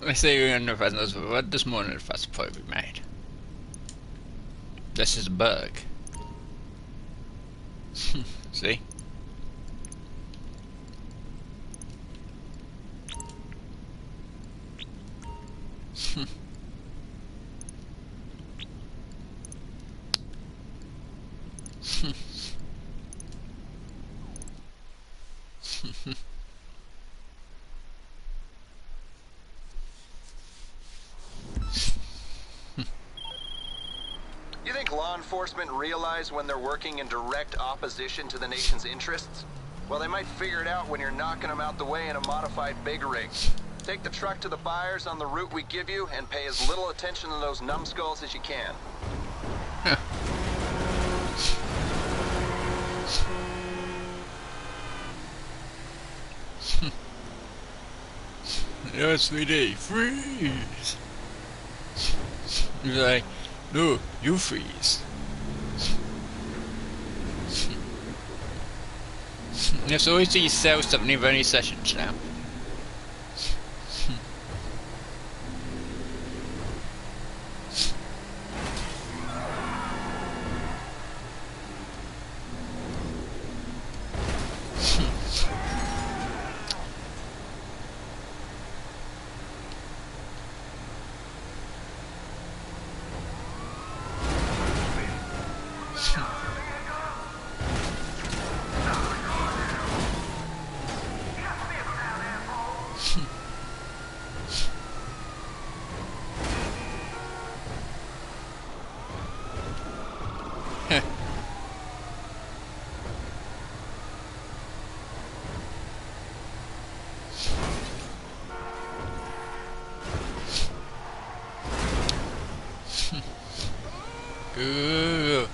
I see you in the presence of what this morning if that's probably made. This is a bug. See? You think law enforcement realize when they're working in direct opposition to the nation's interests? Well, they might figure it out when you're knocking them out the way in a modified big rig. Take the truck to the buyers on the route we give you and pay as little attention to those numbskulls as you can. Yes, 3D, freeze! He's like, no, you freeze. There's always these cells that never any sessions now. Good.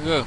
Go.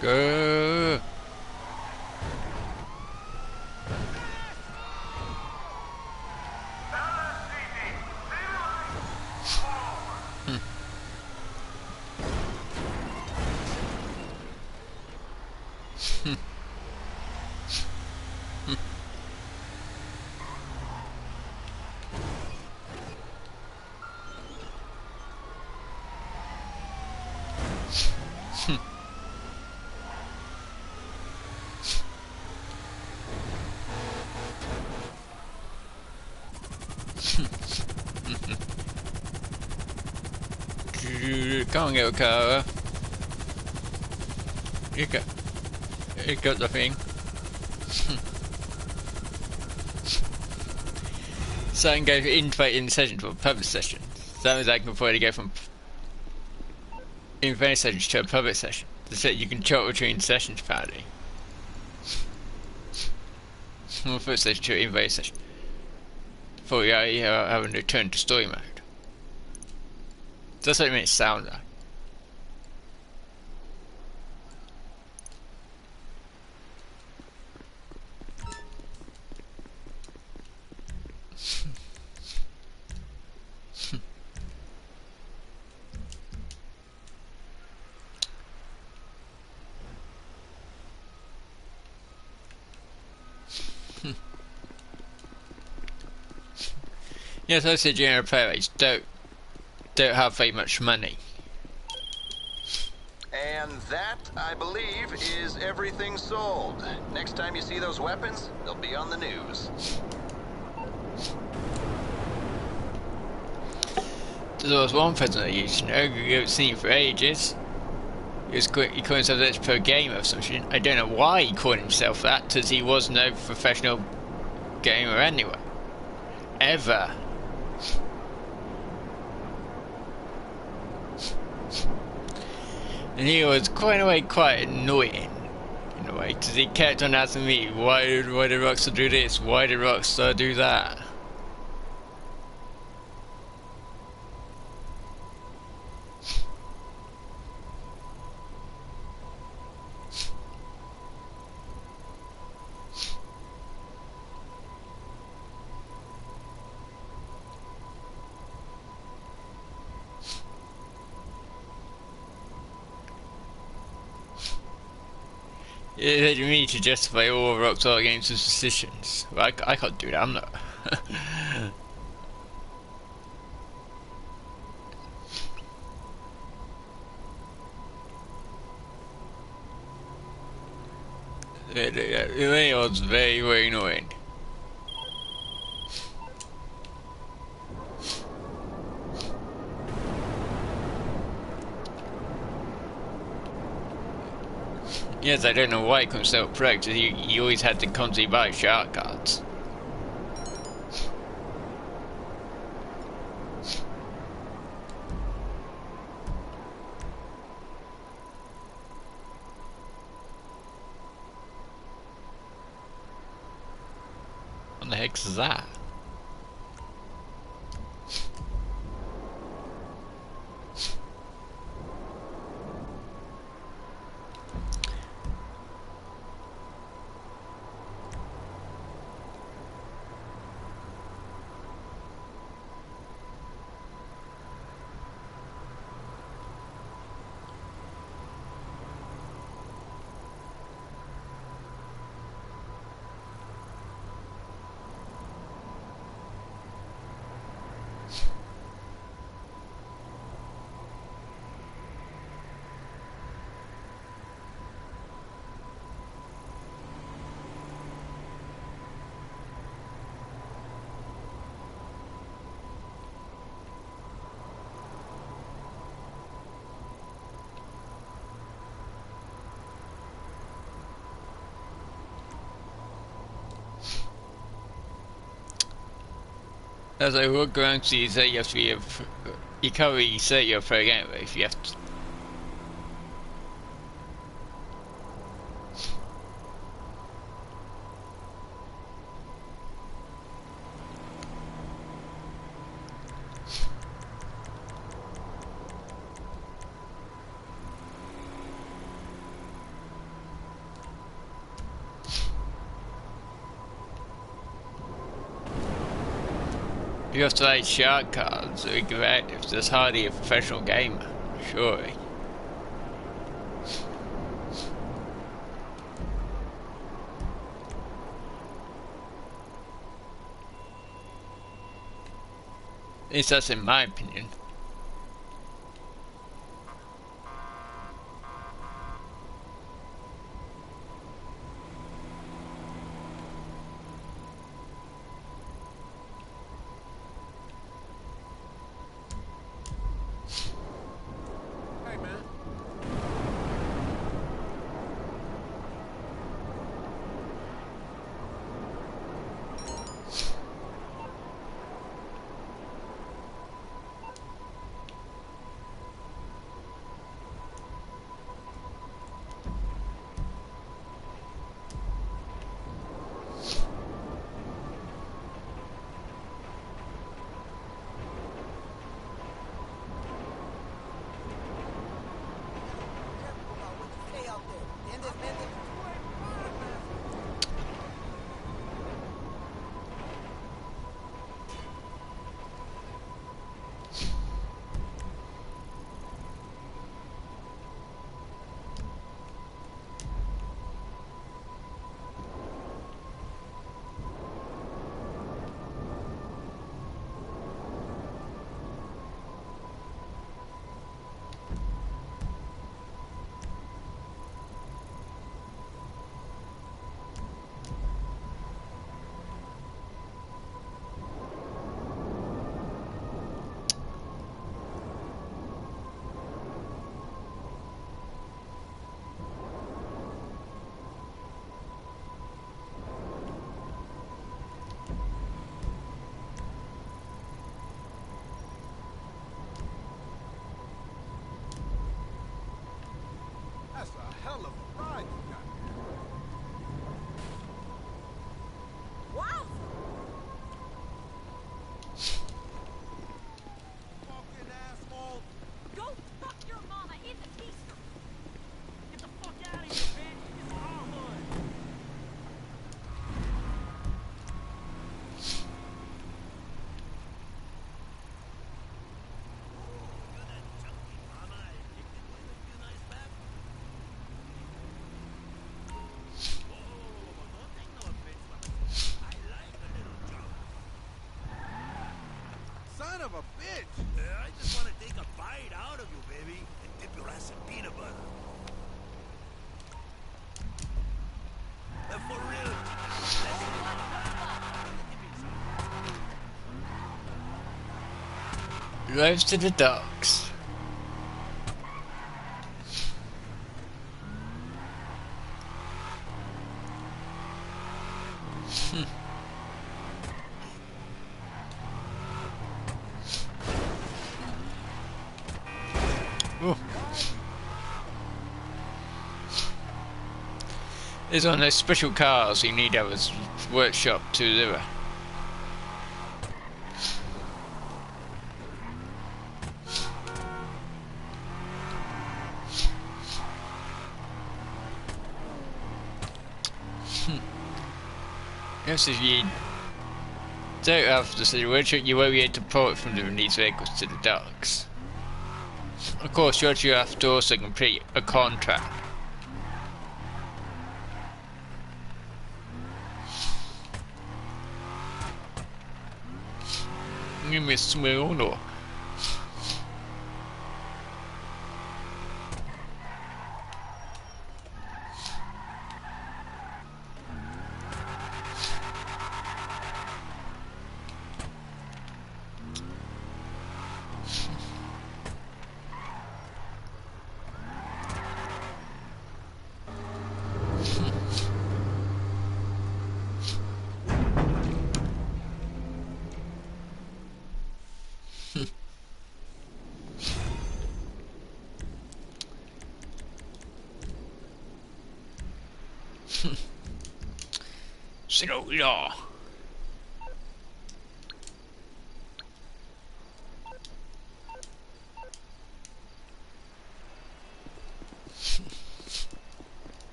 Go. Come on, little car. You got the thing. So I can go invite in the session to a public session. So that means I can probably go from invite sessions to a public session. So you can chop between sessions apparently. From a first session to an invite session. Before you having to return to story mode. That's what it makes it sound like. Yes, I said general players don't have very much money. And that, I believe, is everything sold. Next time you see those weapons, they'll be on the news. There was one person I used, you haven't seen for ages. He called himself this pro gamer or something. I don't know why he called himself that, because he was no professional gamer anyway. Ever. And he was quite annoying in a way, because he kept on asking me, why did Rockstar do this? Why did Rockstar do that? You need to justify all Rockstar Games' decisions. Well, I can't do that, I'm not. It was very, very annoying. Yes, I don't know why he couldn't sell pro, because he always had to constantly buy shark cards. What the heck is that? As I walk around to you say you have to be you can't really say you're a pro gamer if you have to. You have to like shark cards or aggressive. That's hardly a professional gamer, surely. At least that's in my opinion. Hey, man. That's a hell of a ride you got here. Wow! Fucking asshole. Go fuck your mama in the keister! Get the fuck out of here, man! It's our hood! Son of a bitch. I just want to take a bite out of you, baby, and dip your ass in peanut butter. For real. Lives to the docks. Oh. It's one of those special cars you need to have a workshop to deliver. Yes, if you don't have the city workshop, you won't be able to pull it from these vehicles to the docks. Of course, you have to also complete a contract. Give me a small or Sino.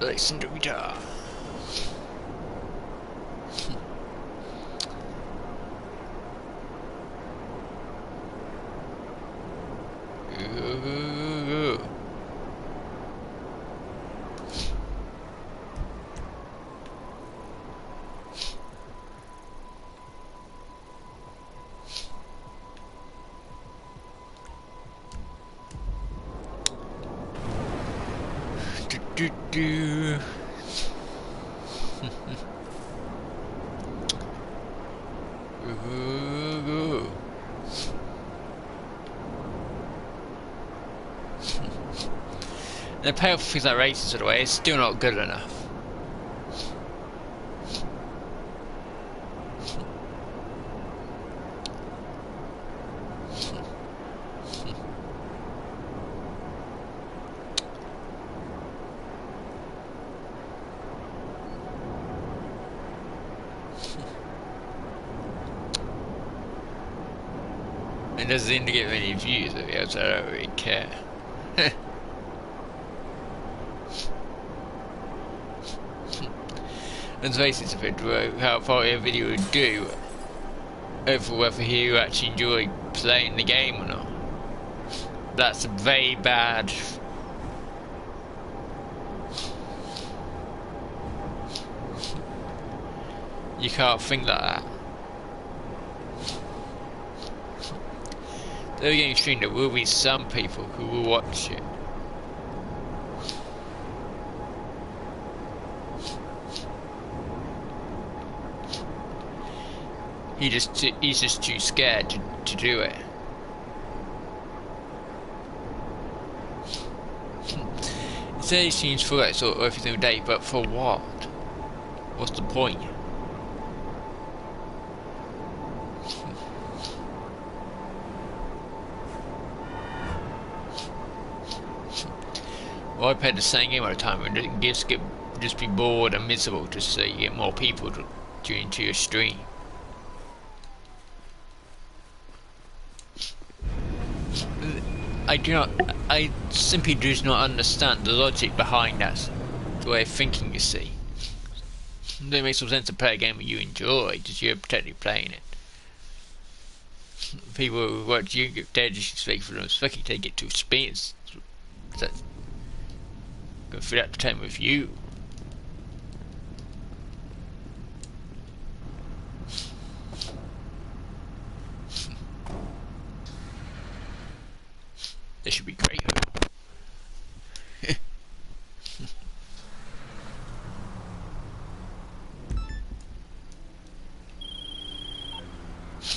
Like Cinderella. Ooh. Do do. Ooh. The payoff for things like races, by the way, is still not good enough. It doesn't seem to get many views of it, so I don't really care. Let's face it, it's how far a video would do over whether you actually enjoy playing the game or not. That's very bad. You can't think like that. Though you're getting streamed, there will be some people who will watch it. He's just too scared to do it. It says he seems for that sort of every single day, but for what? What's the point? Well, I played the same game all the time and just be bored and miserable just so you get more people to tune into your stream. I simply do not understand the logic behind that, the way of thinking, you see. It doesn't make some sense to play a game that you enjoy, because you're technically playing it. People who watch you, they just speak for them, fucking take it to speed. Go through that time with you. This should be great.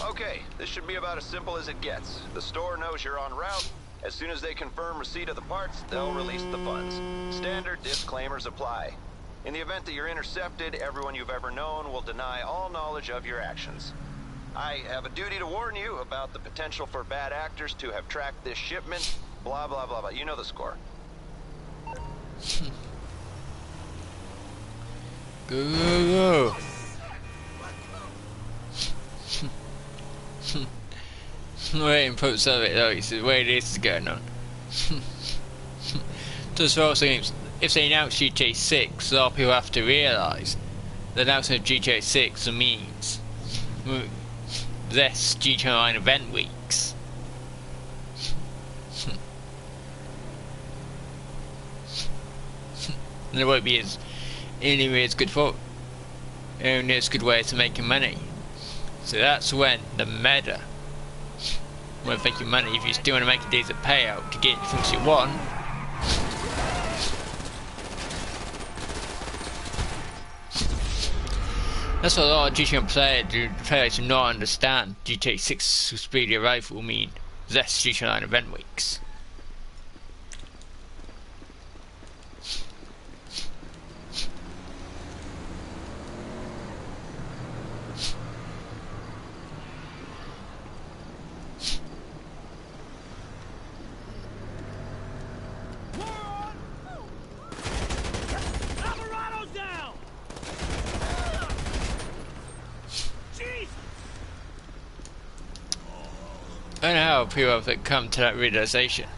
Okay, this should be about as simple as it gets. The store knows you're en route. As soon as they confirm receipt of the parts, they'll release the funds. Standard disclaimers apply. In the event that you're intercepted, everyone you've ever known will deny all knowledge of your actions. I have a duty to warn you about the potential for bad actors to have tracked this shipment. Blah, blah, blah, blah. You know the score. Go. Wait, inputs of it though, you see where this is going on. Just for also games, if they announce GTA 6, a lot of people have to realise the announcement of GTA 6 means less GTA Online event weeks. And it won't be as anyway as good for only as good way to making money. So that's when the meta won't make you money. If you still want to make a decent payout to get things you want, that's what a lot of GTA players do not understand. GTA 6 speedy arrival will mean less GTA Online event weeks. I don't know how people have come to that realization.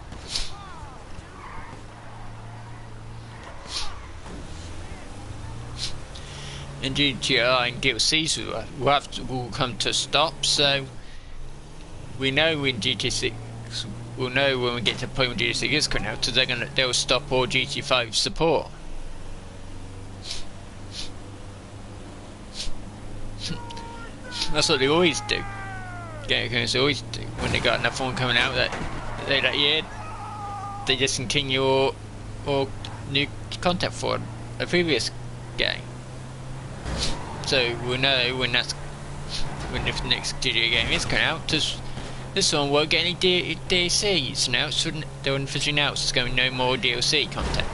and GTA and DLCs will come to stop. So we know when GTA 6, we'll know when we get to the point when GTA 6 is coming out, so they'll stop all GTA 5 support. That's what they always do. Game companies always do when they got another one coming out that year. They just continue or new content for a previous game. So we'll know when the next GTA game is coming out. This one won't get any DLCs now. So they'll officially announce there's going to be no more DLC content.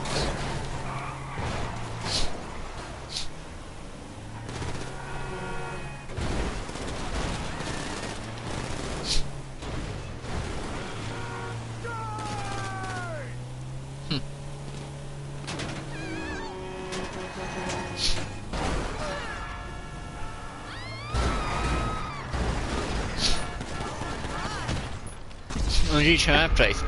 On GTA place,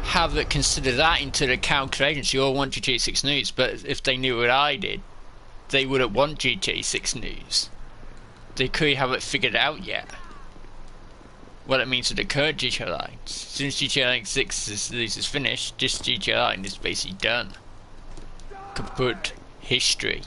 have it consider that into the calculations. You all want GTA 6 news, but if they knew what I did, they wouldn't want GTA 6 news. They couldn't have it figured out yet. What it means to the current GTA line. Since GTA 6 is finished, this GTA line is basically done. Kaput history.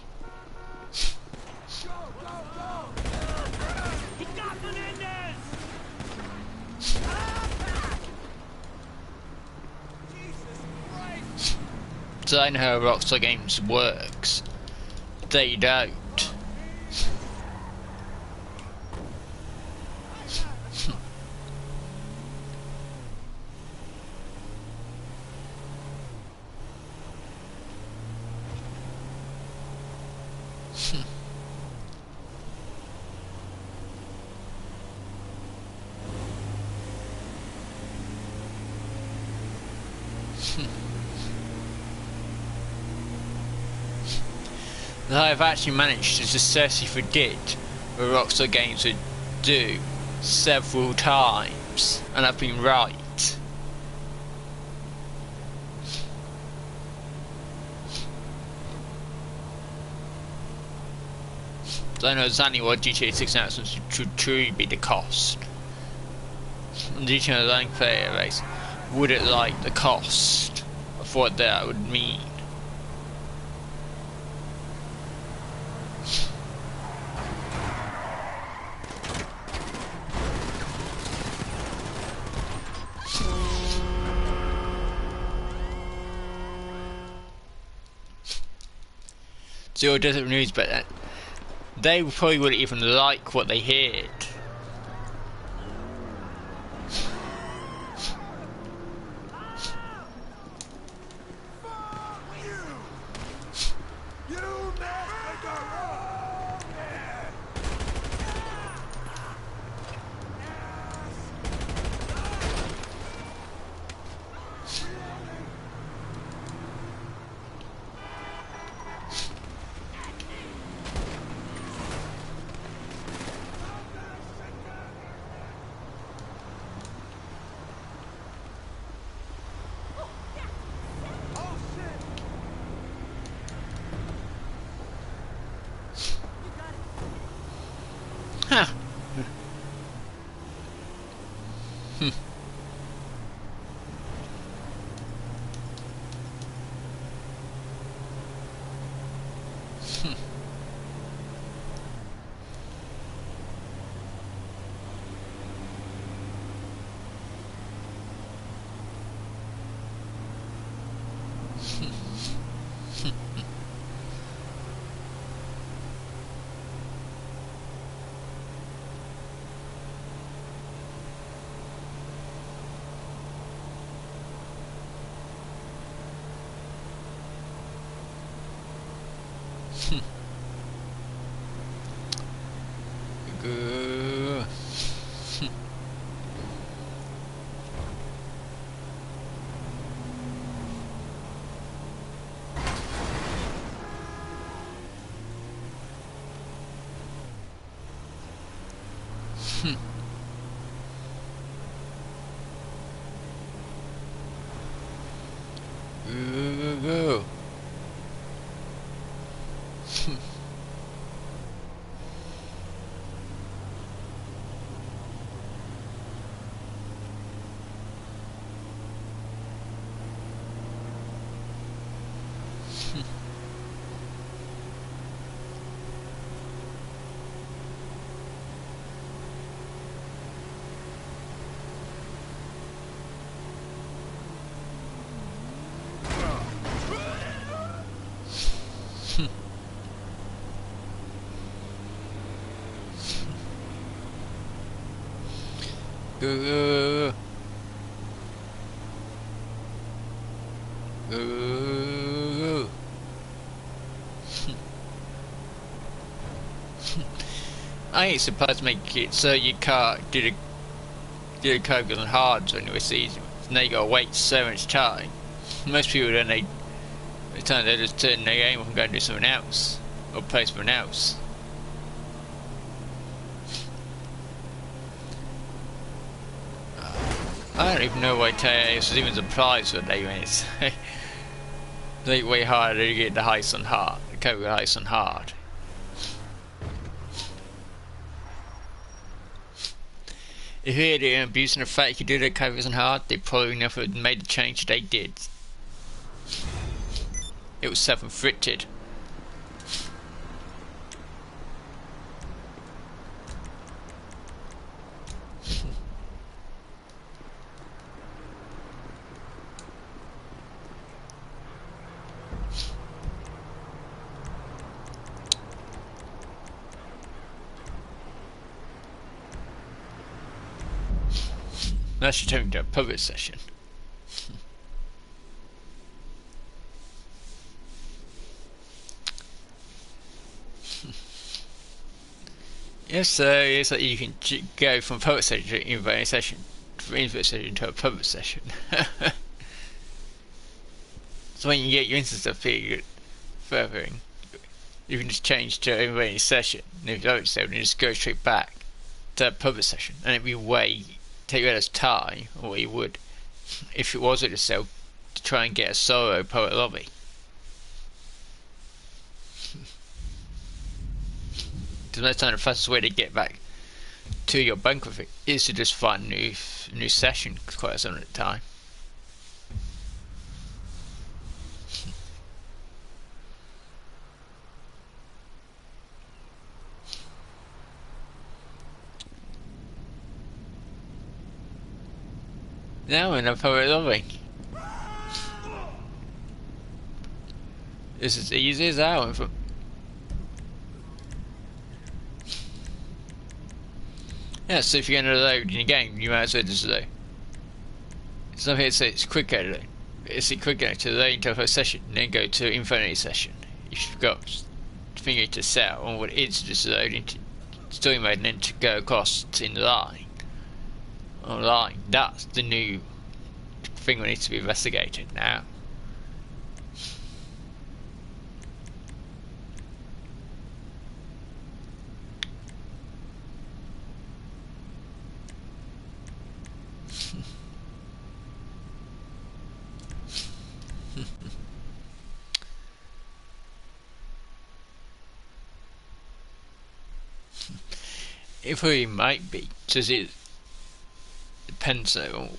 So I know how Rockstar Games works. They don't. That I've actually managed to successfully predict what Rockstar Games would do several times, and I've been right. So I know exactly what GTA 6 announcements should truly be the cost. And GTA Online player base wouldn't like the cost of what that would mean. Zero Desert News, but they probably wouldn't even like what they heard. Huh. Good. Go. Go, go. I ain't supposed to make it so your car did a car goes on hard when it was easy. Now you gotta wait so much time. Most people don't the time they just turn their game off and go and do something else. Or play something else. I don't even know why TAS was even surprised when they went. They way harder to get the heist on hard. The code heist on hard. If they had abusing the fact you did it covers on hard, they probably never would made the change they did. It was self-inflicted. That should turn into a public session. Yes, so it's like you can go from public session to invite session, from invite session to a public session. So when you get your instance of figure furthering, you can just change to invite session, and if you don't so, you just go straight back to a public session, and it'd be take less time than what you would if it was at yourself to try and get a solo public lobby. Because most time the fastest way to get back to your bunker with it is to just find a new session quite some of the time. Now we're in a public lobby. This is easy as that one from. Yeah, so if you're going to load in your game, you might as well just load. Some here say it's quicker to load. It's quicker to load into a first session, and then go to infinity session. If you've got finger to set on what it is, just load into story mode and then to go across in the line. Online. That's the new thing that needs to be investigated now. It probably might be, because it depends on.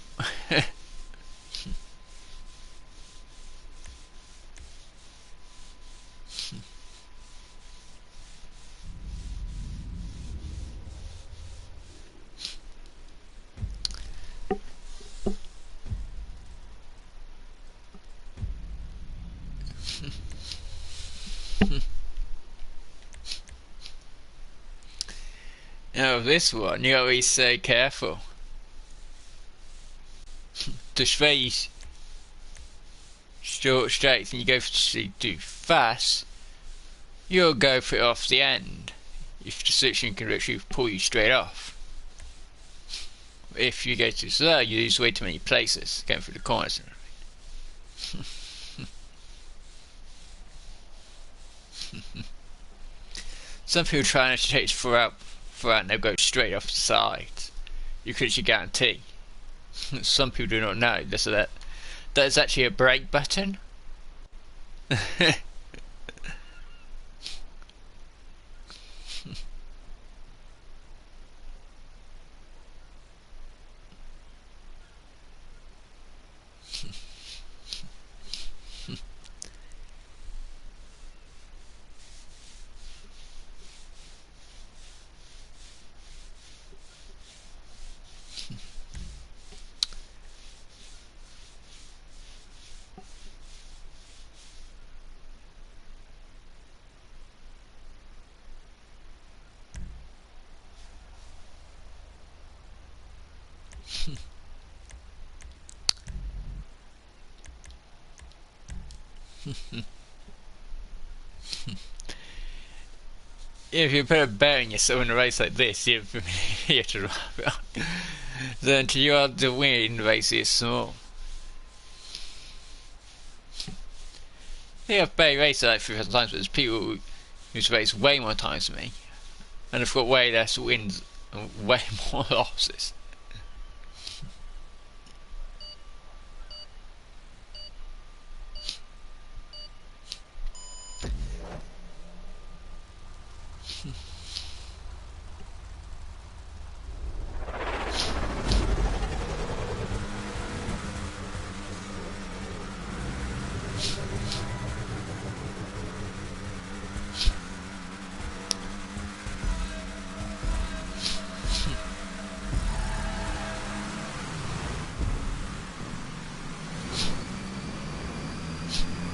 Now this one, you gotta be so careful. To stay short straight and you go to do fast, you'll go for it off the end. If the section can literally pull you straight off. If you go too slow, you lose way too many places going through the corners. Some people try to take throughout and they'll go straight off the side. You could actually guarantee. Some people do not know this or that. That is actually a brake button. If you put a bearing yourself in a race like this, you're familiar to drive it. Then to you have to win the race is small. Yeah, I've played races like 3,000 times, but there's people who's raced way more times than me, and have got way less wins and way more losses.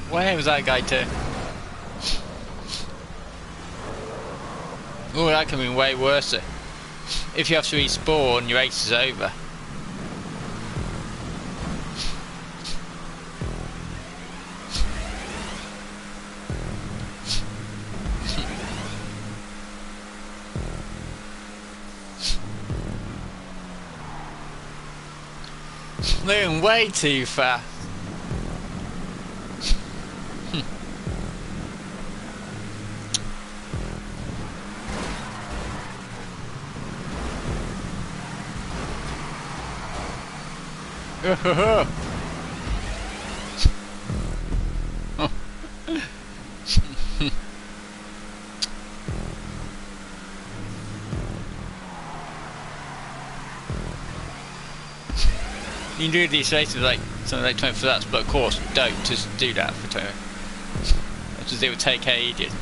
Where was that guy to? Oh, that could be way worse. If you have to respawn, your race is over. Moving way too fast. You can do these races like something like 24 laps, but of course don't just do that for 20. Because it would take ages.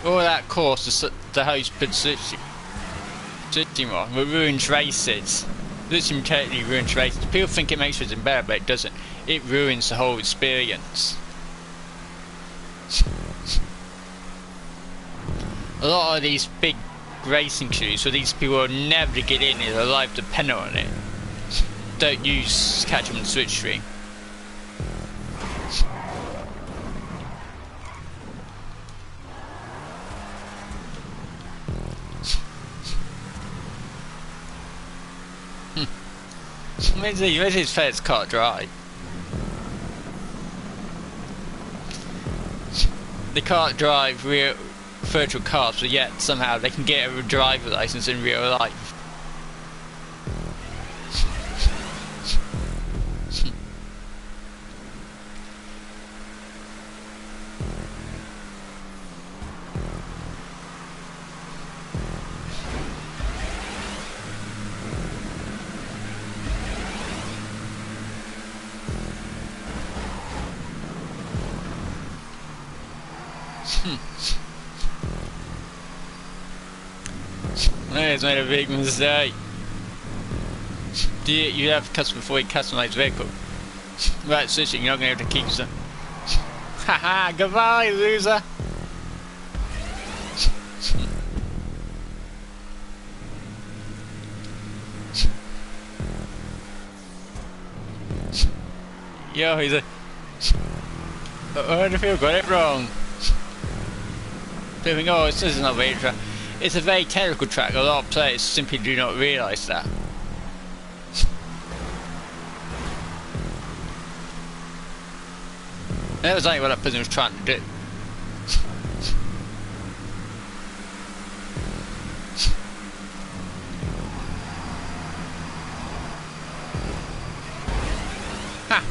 All that course, the host been switching on, ruins races. Literally totally ruins races. People think it makes it better, but it doesn't. It ruins the whole experience. A lot of these big racing crews, so these people will never get in, their life dependent on it, don't use catch them and switch stream. Where's his first car drive? They can't drive real virtual cars, but yet somehow they can get a driver license in real life. He's made a big mistake. You have to custom before you customize vehicle. Right, switching, you're not going to be able to keep them. Haha, goodbye, loser. Yo, he's a... I feel got it wrong. People think, oh, this is not very track. It's a very technical track. A lot of players simply do not realise that. That was like what that person was trying to do. Ha!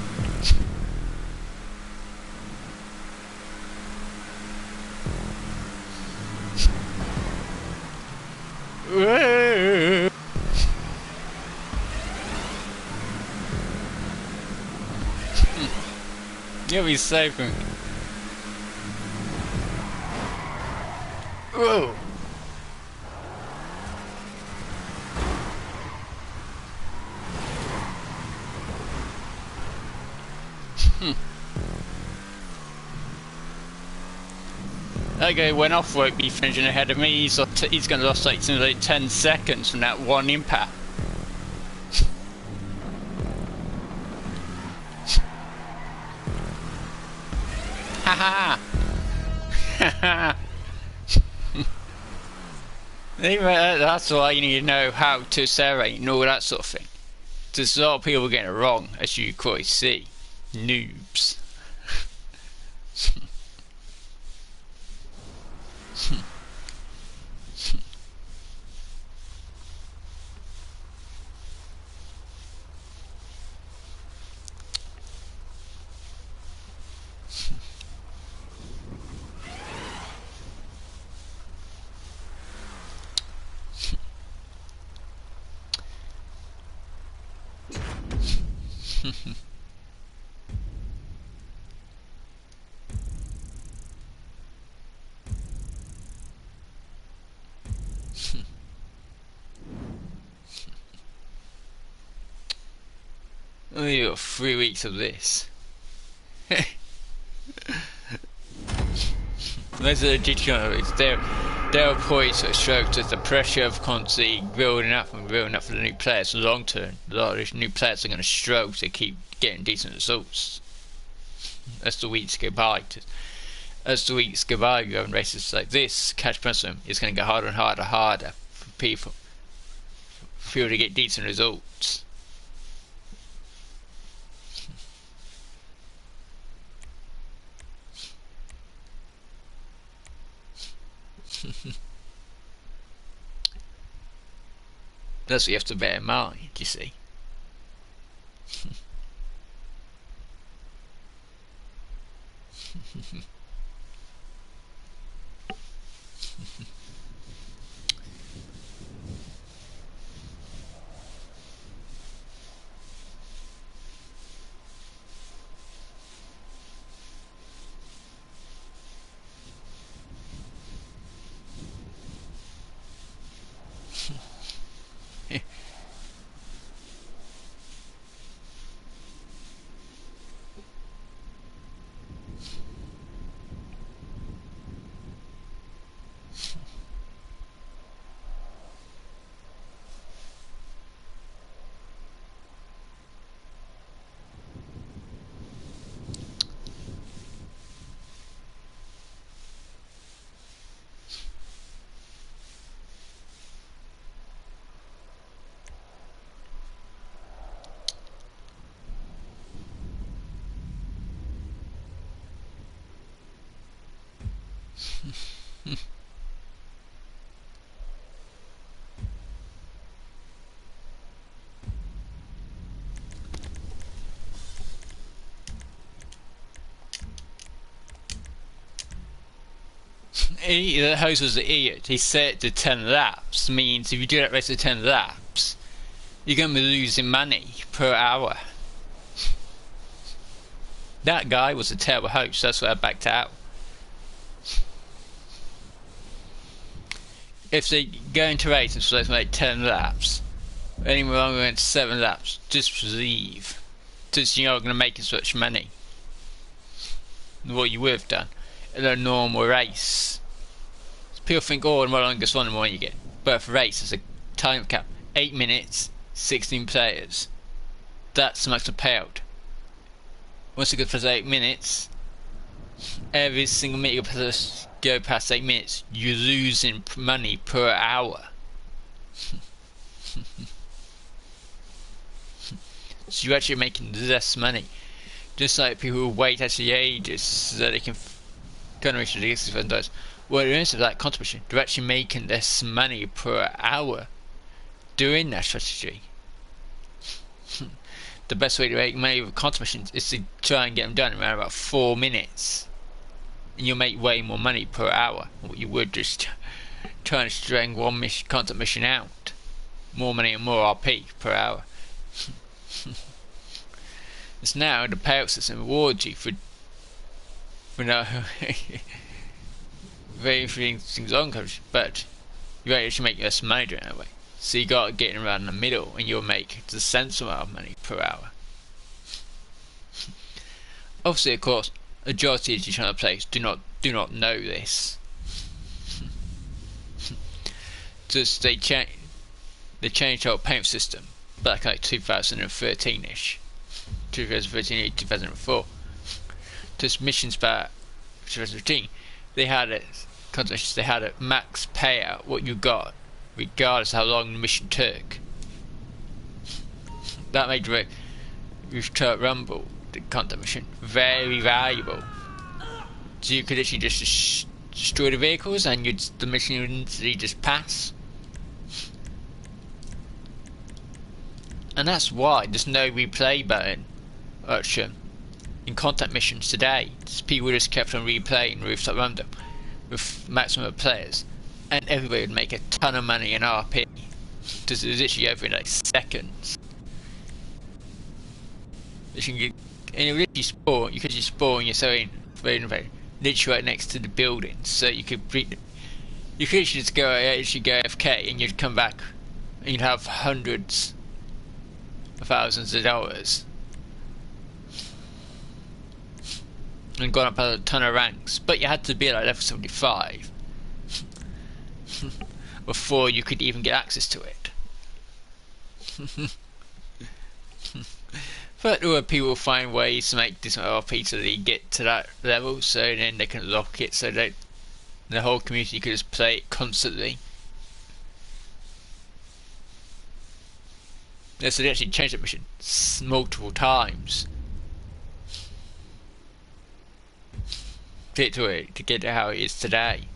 You'll be safe. Whoa. That guy went off won't be finishing ahead of me. He's going to lose like something like 10 seconds from that one impact. Haha. Haha. That's why you need to know how to accelerate and all that sort of thing. There's a lot of people getting it wrong, as you quite see. Noobs. Only got 3 weeks of this. Those are the degenerates. They're poised for strokes as the pressure of constantly building up and building up for the new players in the long term. A lot of these new players are going to struggle to keep getting decent results as the weeks go by. As the weeks go by, you have races like this, catch principle is going to get harder and harder for people to get decent results. That's what you have to bear in mind, you see. The host was an idiot. He set it to 10 laps. Means if you do that race to 10 laps, you're going to be losing money per hour. That guy was a terrible host. That's why I backed out. If they go into race and so like 10 laps, anywhere longer than 7 laps, just leave. Just you're not going to make as much money what you would have done in a normal race. People think, oh, the more longest one, the more you get. But for race, there's a time cap. 8 minutes, 16 players. That's the maximum payout. Once you go past 8 minutes, every single minute you go past 8 minutes, you're losing money per hour. So you're actually making less money. Just like people who wait actually ages so that they can reach the different does. Well, in terms of that contribution, they're actually making less money per hour doing that strategy. The best way to make money with contributions is to try and get them done in around about 4 minutes. And you'll make way more money per hour than what you would just trying to string one content mission out. More money and more RP per hour. It's now the payout system rewards you for no very few things on coverage, but you won't actually make less money doing it that way. So you got to get around in the middle, and you'll make the sensible amount of money per hour. Obviously, of course, the majority of digital players do not know this. Just they changed the whole payment system back like 2013ish, 2013, 2004. Just missions back 2015, they had a max payout what you got, regardless of how long the mission took. That made the Rumble, the content mission, very valuable. So you could actually just destroy the vehicles, and the mission would instantly just pass. And that's why there's no replay button option in content missions today. People just kept on replaying Rooftop Random with maximum of players, and everybody would make a ton of money in RP. Because it was literally over in like seconds. You could just spawn yourself in literally right next to the building, so you could actually just go AFK, and you'd come back and you'd have hundreds of thousands of dollars and gone up a ton of ranks. But you had to be at like level 75 before you could even get access to it. But there were people find ways to make this RP so they get to that level, so then they can lock it so that the whole community could just play it constantly. Yeah, so they actually changed the mission multiple times to get to how it is today.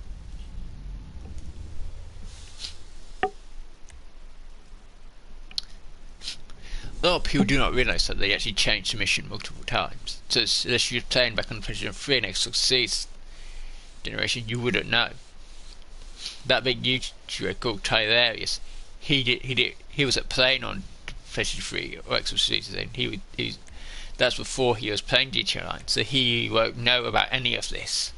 A lot of people do not realise that they actually changed the mission multiple times. So unless you're playing back on PlayStation 3 and Xbox generation, you wouldn't know. That big YouTuber called Tylarius, he was playing on PlayStation 3 or Xbox 3, that's before he was playing GTA Online, so he won't know about any of this.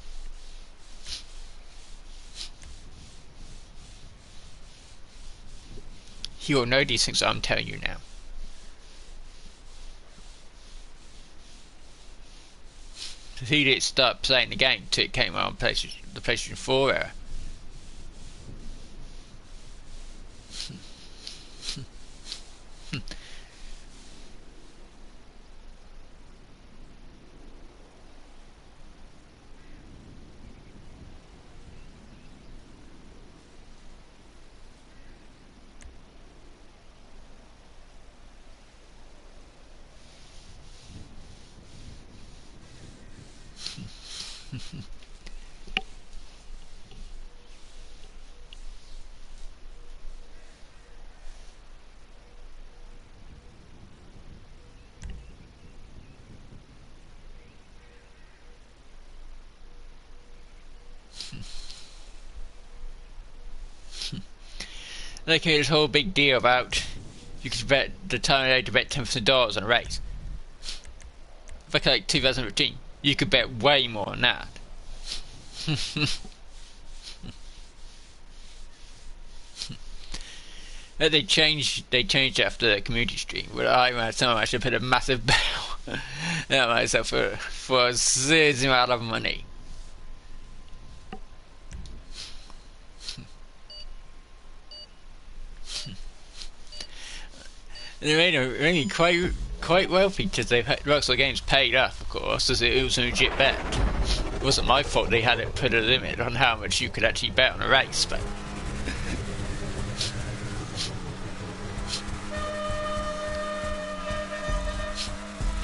He will know these things that I'm telling you now. He didn't start playing the game till it came out on the PlayStation 4 era. Like this whole big deal about you could bet the time to bet $10,000 on a race. Back in like 2015, you could bet way more than that. They changed after the community stream, but I actually put a massive bell at myself for a serious amount of money. They made me quite wealthy because Rockstar Games paid up, of course, as it was a legit bet. It wasn't my fault they had it put a limit on how much you could actually bet on a race, but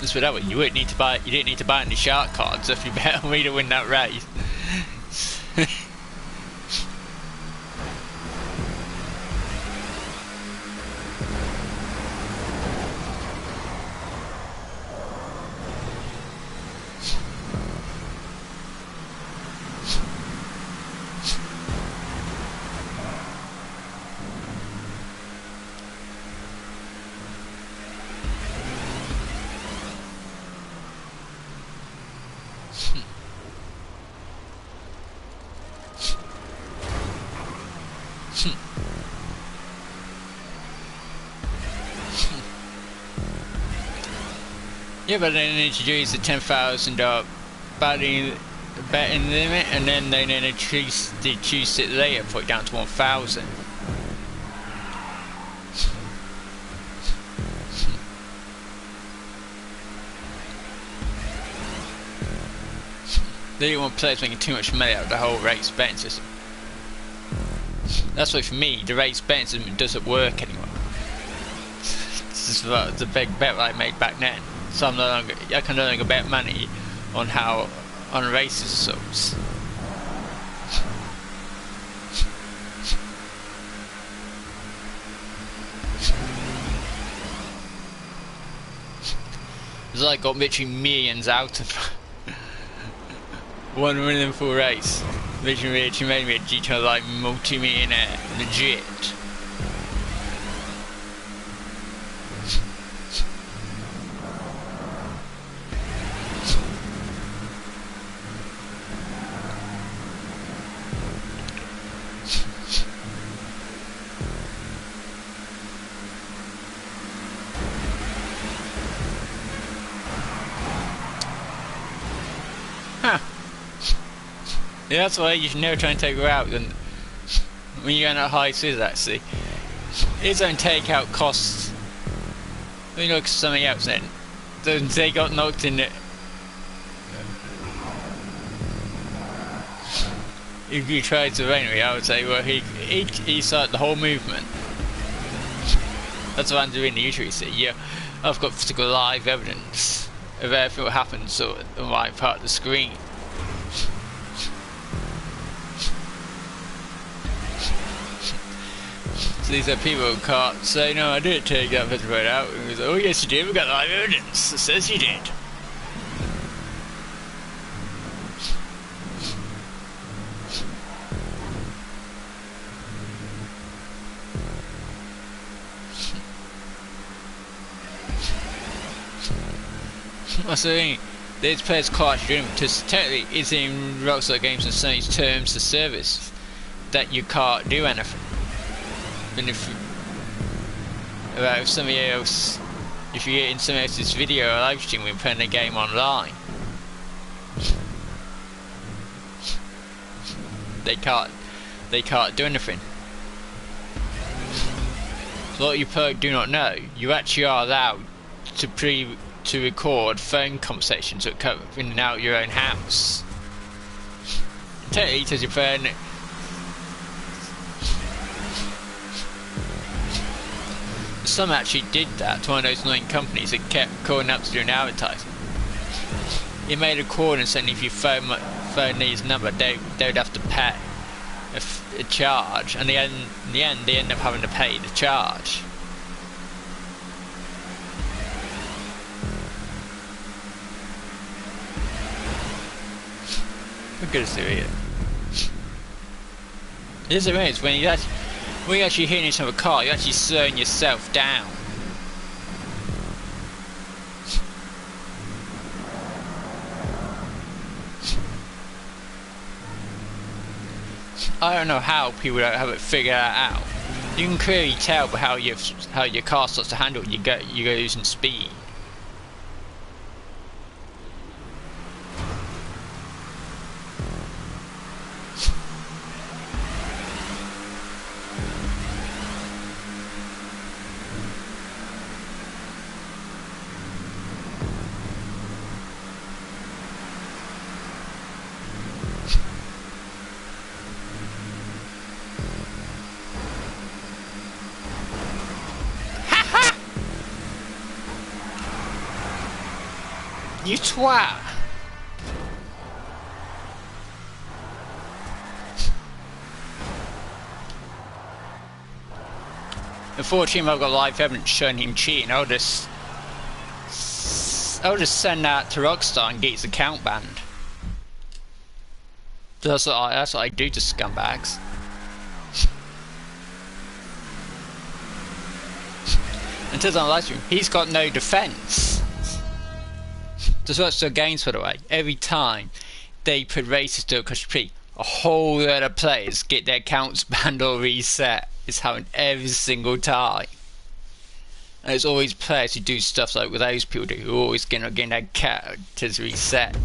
just for that one, you didn't need to buy any shark cards if you bet on me to win that race. Yeah, but then they introduced the $10,000 betting limit, and then they introduced it later, put it down to 1,000. They didn't want players making too much money out of the whole race betting system. That's why for me, the race betting system doesn't work anymore. This is the big bet that I made back then. So I can no longer bet money on races sorts. It's like I got literally millions out of 1 million full race. Literally made me a GTA like multi-millionaire, legit. Yeah, that's why you should never try and take her out when you're going at high speed. Actually, his own takeout costs. When you look at something else, then they got knocked in it. If you tried to anyway, I would say, well, he started the whole movement. That's what I'm doing usually. See, yeah, I've got physical live evidence of everything that happens on the right part of the screen. So these are people who can't say, no, I didn't take that physical out. And goes, oh yes you did, we've got live evidence that says you did. That's the thing, these players can't do it because technically it's in Rockstar Games and Sony's terms of service that you can't do anything. And if somebody else, if you get in somebody else's video or live stream when playing the game online, they can't do anything. So what you do not know, you actually are allowed to record phone conversations that come in and out your own house. Technically, because you're playing. Some actually did that to one of those annoying companies that kept calling up to do an advertisement. You made a call and said if you phone these number, they would have to pay a charge, and in the end they end up having to pay the charge. We're good to see it. This is amazing when you're actually hitting into a car, you're actually slowing yourself down. I don't know how people don't have it figured out. You can clearly tell by how your car starts to handle it. You go losing speed. You twat! Unfortunately, I've got live evidence showing him cheating. I'll just send that to Rockstar and get his account banned. That's what I do to scumbags. Until on live stream, he's got no defense. Just watch their games, by the way. Every time they put races to a country, a whole lot of players get their accounts banned or reset. It's happened every single time. And there's always players who do stuff like what those people do, who are always getting their characters reset.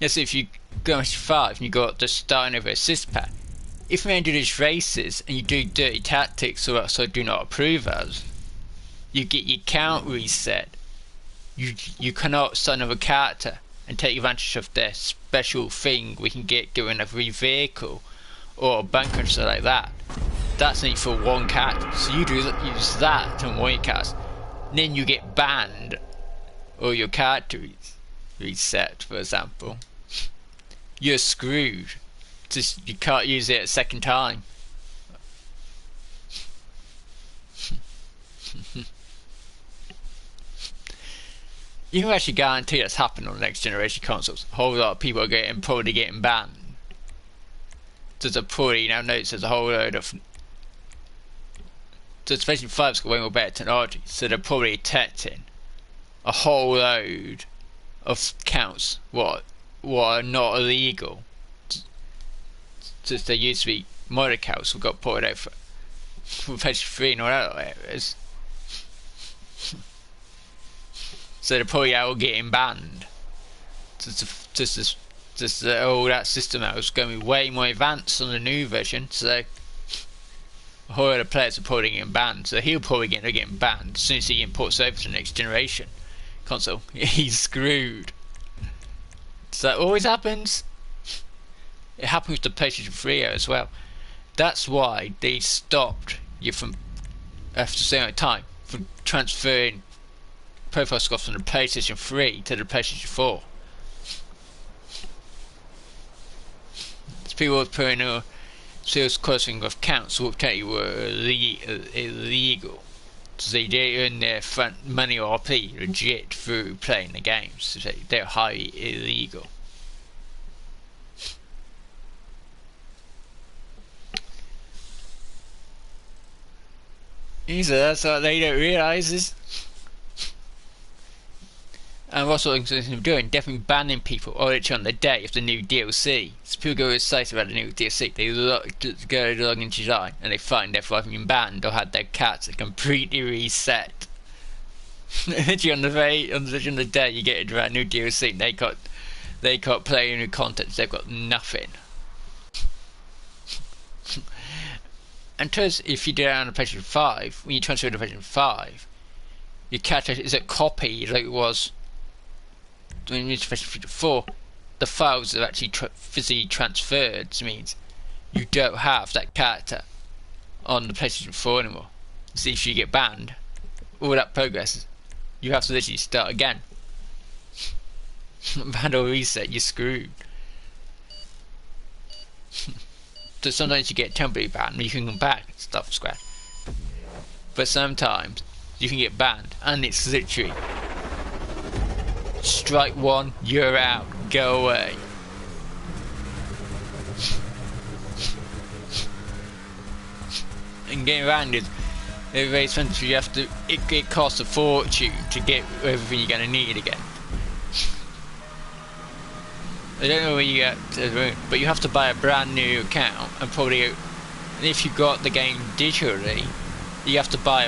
Yes, if you go to 5 and you got the starting over assist pad, if you do these races and you do dirty tactics or else I do not approve of, you get your count reset. You cannot start another character and take advantage of their special thing we can get doing a free vehicle or a bunker and stuff like that. That's only for one character, so you use that on one character. Then you get banned or your character reset, for example. You're screwed. Just you can't use it a second time. You can actually guarantee that's happening on the next generation consoles. A whole lot of people are probably getting banned. There's a probably now notice there's a whole load of. So PlayStation 5's got way more better technology, so they're probably detecting a whole load of counts what are not illegal. Since there used to be mod accounts who got ported out for PlayStation 3 and all other areas. So they're probably all getting banned. Just all that system out is going to be way more advanced on the new version, so a whole lot of players are probably getting banned. So he'll probably end up getting banned as soon as he imports over to the next generation console. He's screwed. So that always happens. It happened with the PlayStation 3 as well. That's why they stopped you from, after a certain time, from transferring profile scores from the PlayStation 3 to the PlayStation 4. So people were putting a serious crossing of counts which technically were illegal. So they didn't earn their front money or RP legit through playing the games. So they're highly illegal. That's what they don't realise is. And what sort of things they're doing? Definitely banning people or literally on the day of the new DLC. So people go excited about the new DLC, they go log into July and they find they've either been banned or had their cats completely reset. Literally on the day you get a new DLC, they can't play new content, they've got nothing. And if you do it on the PlayStation 5, when you transfer to the PlayStation 5, your character is a copy like it was when you use PlayStation 4. The files are actually physically transferred, which means you don't have that character on the PlayStation 4 anymore. See, if you get banned, all that progress, you have to literally start again. Banned or reset, you're screwed. So sometimes you get temporary banned, you can come back and start from scratch. But sometimes you can get banned, and it's literally strike one, you're out, go away. And getting around is very expensive. You have to. It costs a fortune to get everything you're going to need again. I don't know where you get to the room, but you have to buy a brand new account, and probably, and if you got the game digitally, you have to buy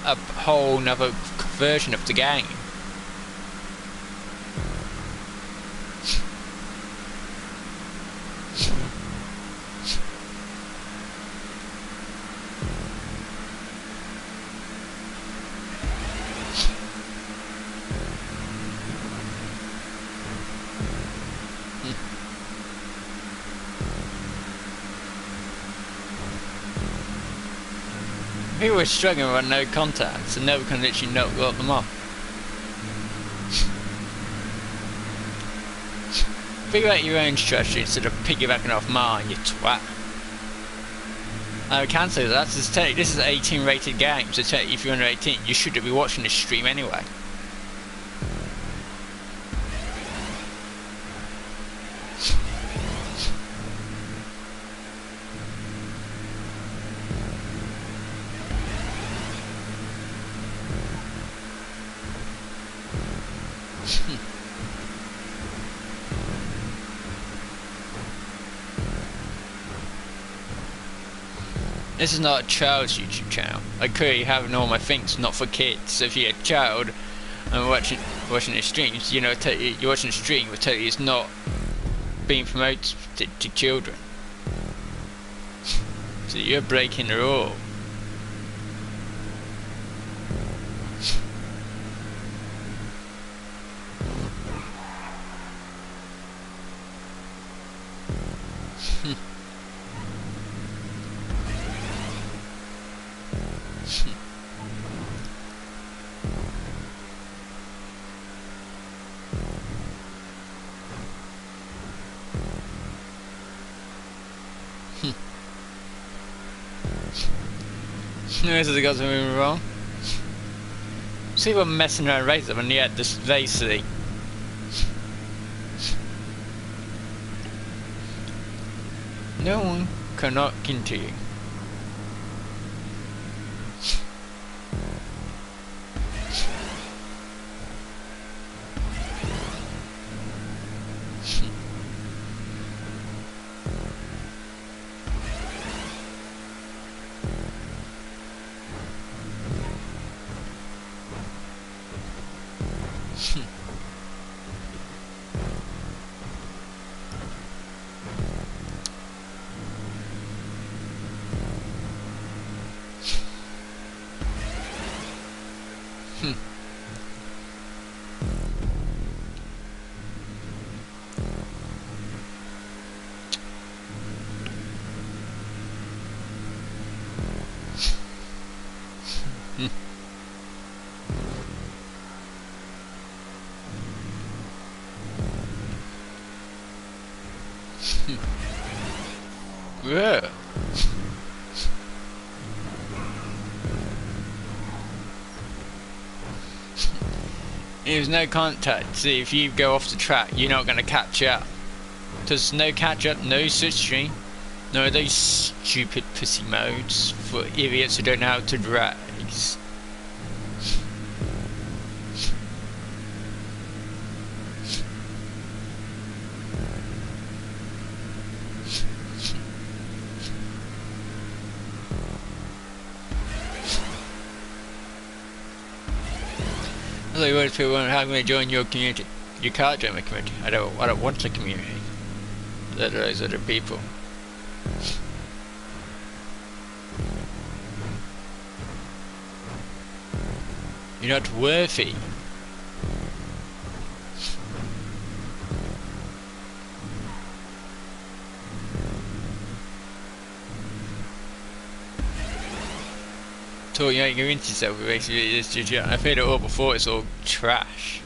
a whole another version of the game. People are struggling with no contacts and never can literally not got them off. Figure out your own strategy instead of piggybacking off mine, you twat. I can say that, this is an 18 rated game, so if you're under 18 you should be watching this stream anyway. This is not a child's YouTube channel. I clearly have all my things not for kids. So if you're a child and watching the streams, you know, you're watching a stream where totally is not being promoted to children. So you're breaking the rule. This has got something wrong. See what messing around races and yet this they see. No one cannot continue. Yeah. There's no contact. See, if you go off the track, you're not going to catch up. There's no catch up, no switching, no of those stupid pussy modes for idiots who don't know how to race. Other words, people wonder how can they join your community. You can't join my community. I don't want a community. There are those other people. You're not worthy. So you ain't going into yourself basically. It's just, I've heard it all before. It's all trash.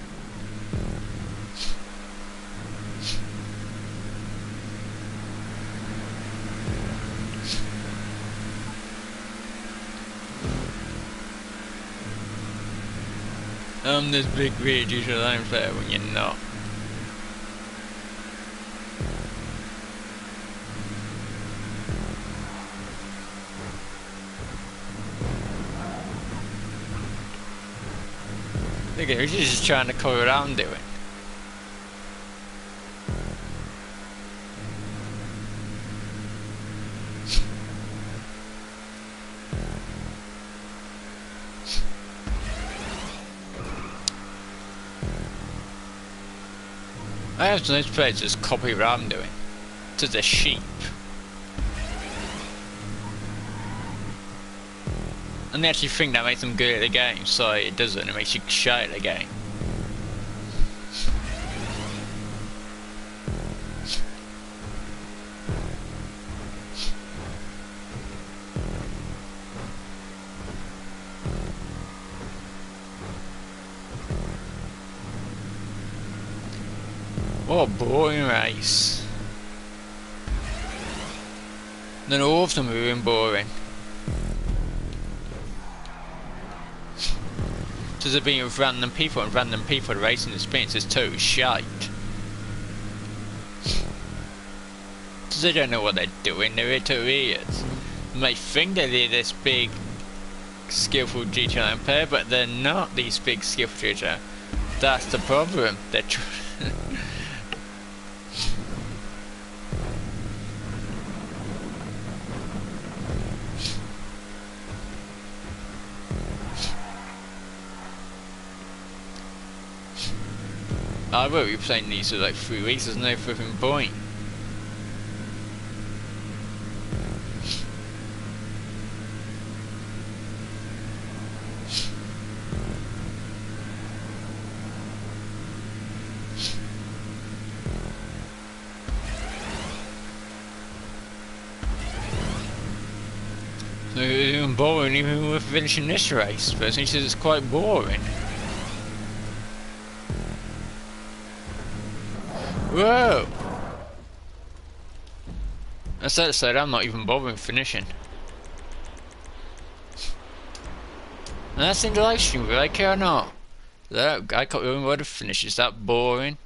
This big weird usual line player when you're not. Look at her, she's just trying to cover what I'm doing. I have to players just copy what I'm doing. To the sheep. And they actually think that makes them good at the game, so it doesn't, it makes you shy at the game. What a boring race. Then all of them are even boring. Just it being with random people and random people racing experience is total shite. Because they don't know what they're doing, they're total idiots. They may think they're this big skillful GTA player, but they're not these big skillful GTA. That's the problem. They're I won't be playing these for like 3 weeks, there's no freaking point. It's even boring even with finishing this race, but he says it's quite boring. Whoa! That's that said, I'm not even bothering finishing. And that's in the live stream, will I care or not? I can't remember what the finish is, that boring.